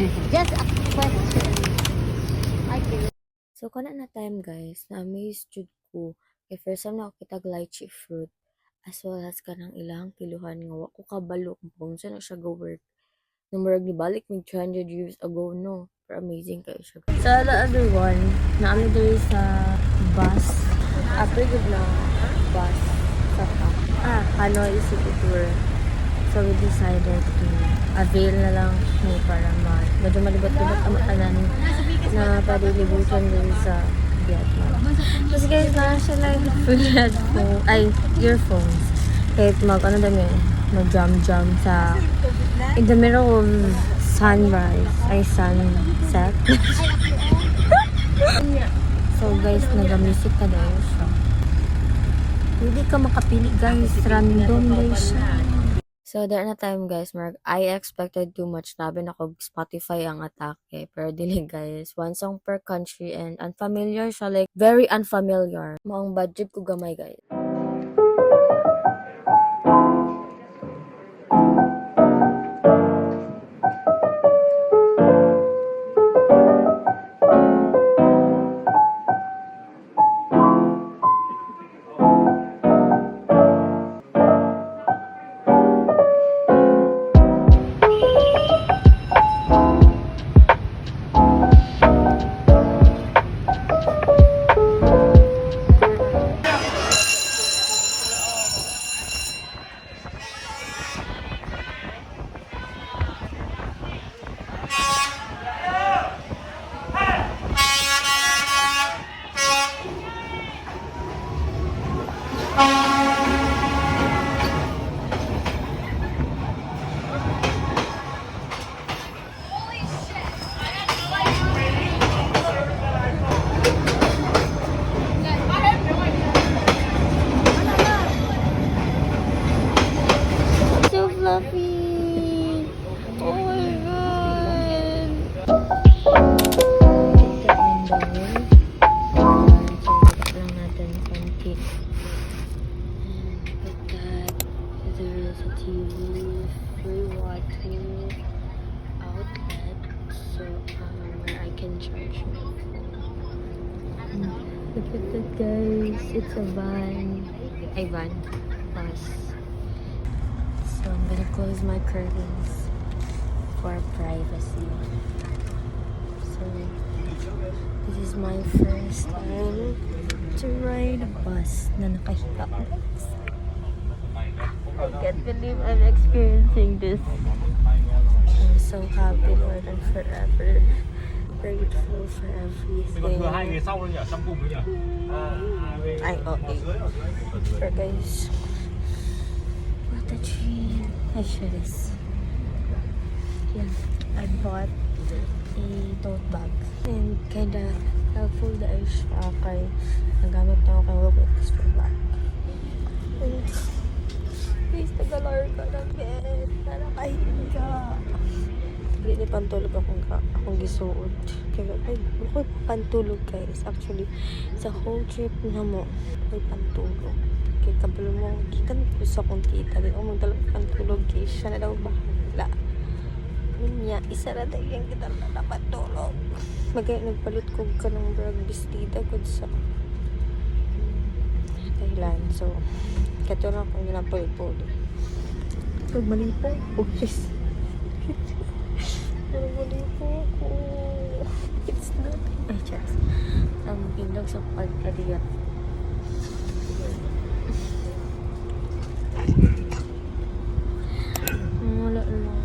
Just a question. Okay. So, kana na time guys, na-amaze jud ko. Kay first time na ako kitag lychee fruit as well as kanang ilang kiluhan nga wa ko kabalo kung saan na siya go work. Numurag ni balik mig 200 years ago no. Pero amazing kayo siya. So, the other one, naami diri sa bus. After good na bus sa Hanoi City Tour. So, we decided to avail na lang ni para medyo malibot-libot ang matanan na pwede libutan din sa Vietnam. Kasi guys, na siya like free headphone, earphones. Kahit mag-jam-jam sa in the middle of sunset. So guys, nag-music ka dahil siya. Hindi ka makapili guys, random guys siya. So, there na time guys, I expected too much. Nabi na ko Spotify ang atake. Pero dili guys, one song per country and unfamiliar siya. Like, very unfamiliar. Maong budget ko gamay guys. So fluffy! Oh my god! Lang natin konti. And with that, there is a TV, free water, outlet, so where I can charge my phone. Look at that guys, it's a van. Bus. So I'm gonna close my curtains for privacy. So this is my first time to ride a bus na nakahiga. I can't believe I'm experiencing this. I'm so happy, Lord, and forever grateful for everything. For guys, what a dream. I share this. Yeah, I bought a tote bag and kinda helpful dahil siya kay nagamit na ako kay Robotics for bag. And please, taga-larga ng bed na nakahiga. Hindi pantulog akong gisuod. Kaya bukod pantulog guys. Actually, sa whole trip na mo, may pantulog. Kaya kabalo mo, gikan ko sa kong tita. Kaya magdala pantulog guys. Siya na daw bahala. Niya, isa na tayo yung kita na napatulog. Nagpalit ko ka ng brag bestida ko sa Thailand. So, kato na akong ginapulit-pulit. Pag mali po, obvious. Pero mali po ako. It's not. Ay, chats. Ang pindog sa pagkadiyat. Wala lang.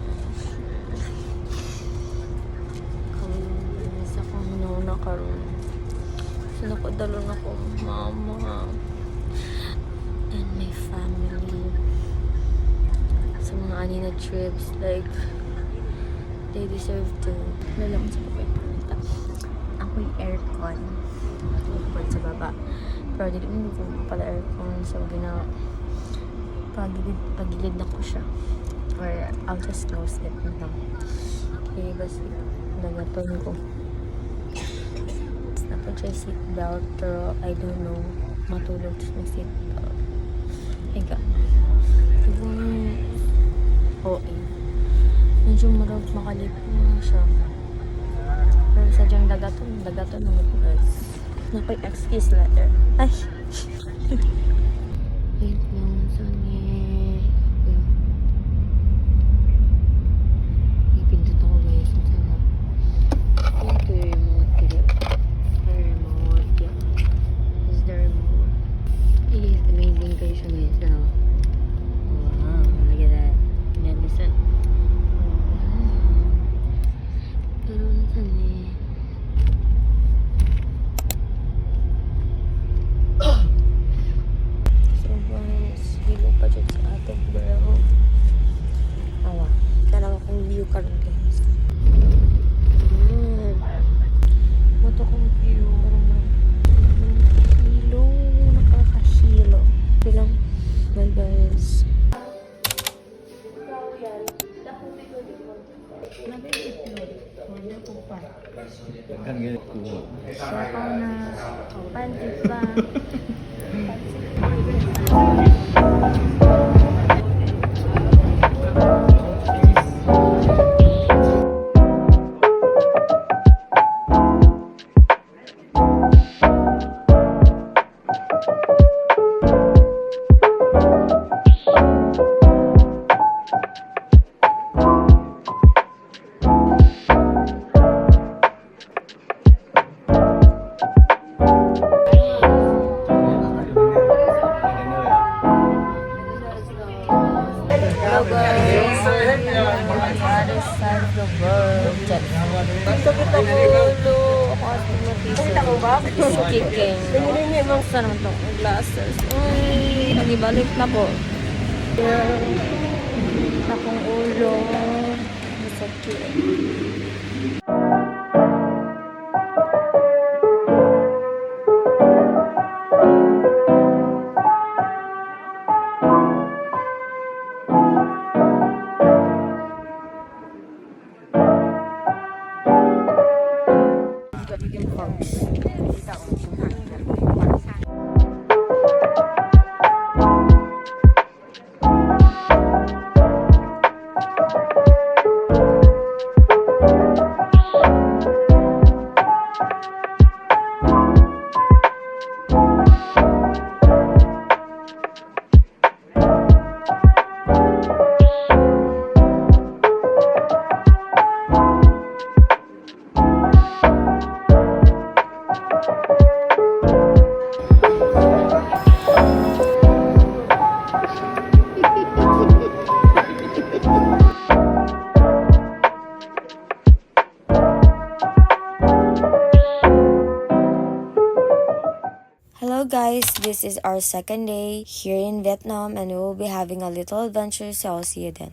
Sa kong nauna karoon. So, nakadalo na ko mama and my family sa mga ani na trips. Like, they deserve to lalang sa pagpapalita. Ako'y aircon. Upod sa baba. Pero dito mo pala aircon. So, pagilid na ko siya. Or I'll just close it na lang. Okay, basta nagaton ko. Napag-try seatbelt. Pero I don't know. Matulog sa seatbelt. Higa. OA. Medyo marag makalipin na siya. Pero sadyang dagaton ng guys. Nakay-excuse letter. Ay! Wait lang, sani. Ipindot ako guys. Ito yung remote. Remote. This is the remote. It is amazing guys siya guys. Wow. Look at that. And then listen. Pero nasan eh. So guys, hilo pa dyan sa ating bro. Awa, tanaw akong view karon guys. Mato kong view. Hilo, nakakahilo. Bilang, well guys. Kan ganit ko. Sakaw na, pantit ba? Hello guys, other side of the world. Dito kita ulo. Ako at matisa. Kicking. Saan naman itong glasses? Uy, nagibalik na po. Akong ulo. Sakit. Hello guys, this is our second day here in Vietnam and we will be having a little adventure, so I'll see you then.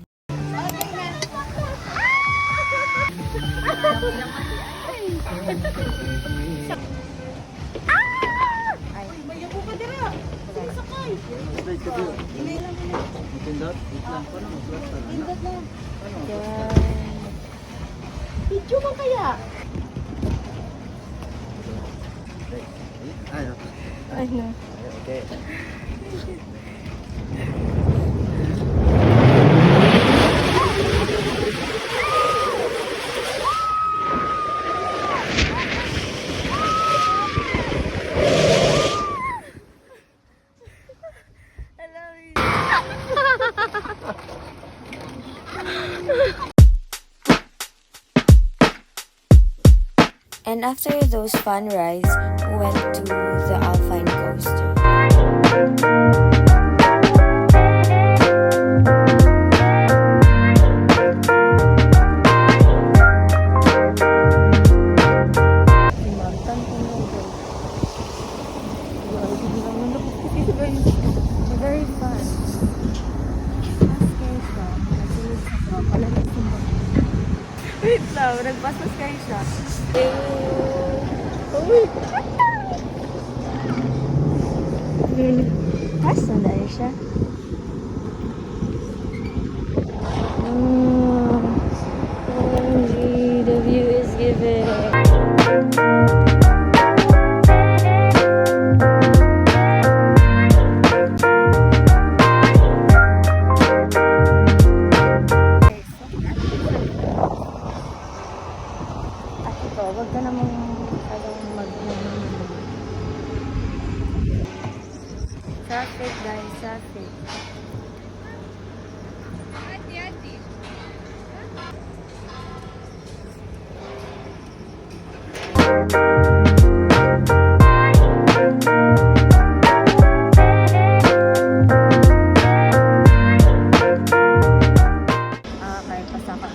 Video mo kaya? Ano? Okay. And after those fun rides, we went to the Alpine Coaster. Very fun. Wait lang, nagbastos kayo siya. Asa na siya? OMG, the view is given. dito. Huwag ka namang traffic guys, traffic. Okay, pasaka.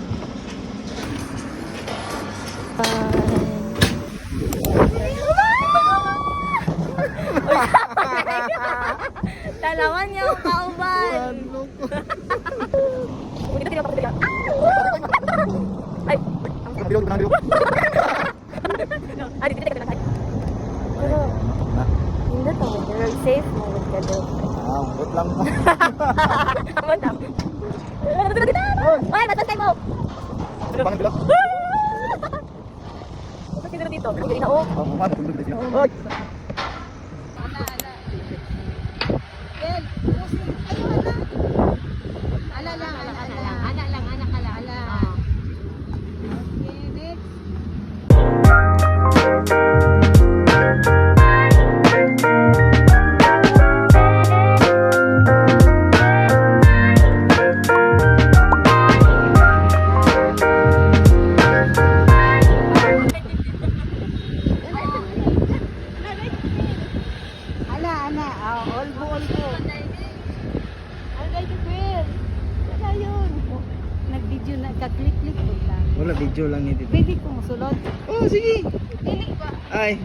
Talawan niya ang kauban. Ay, hindi to. You're safe mo with ka doon. Wait lang. Tama na. Ay, matantay mo! Pangan bila. Ba't sino dito? Hindi na oh. Tulog na siya. Ala lang. Anak ka lang. Ala. Okay, next. Ana. All go. Ano yung queer? Ano yun? Nag-video na, ka-click-click ko lang. Wala video lang ni dito. Pwede kong sulod. Oh, sige. Dili ba? Ay.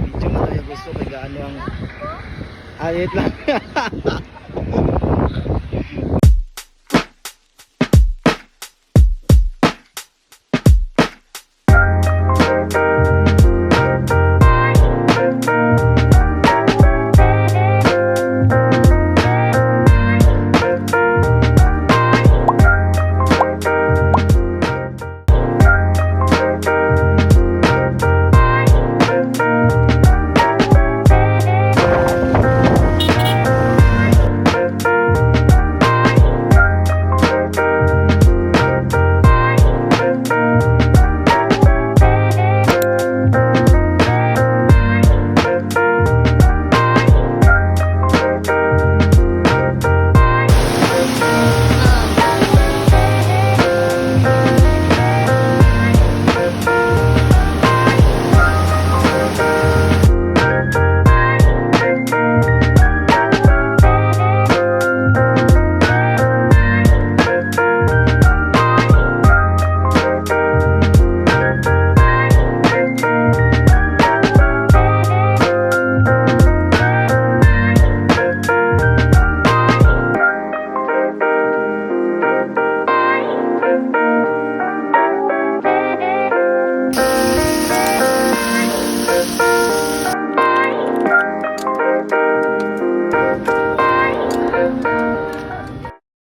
Video mo tayo gusto kay gaano ang ayit lang.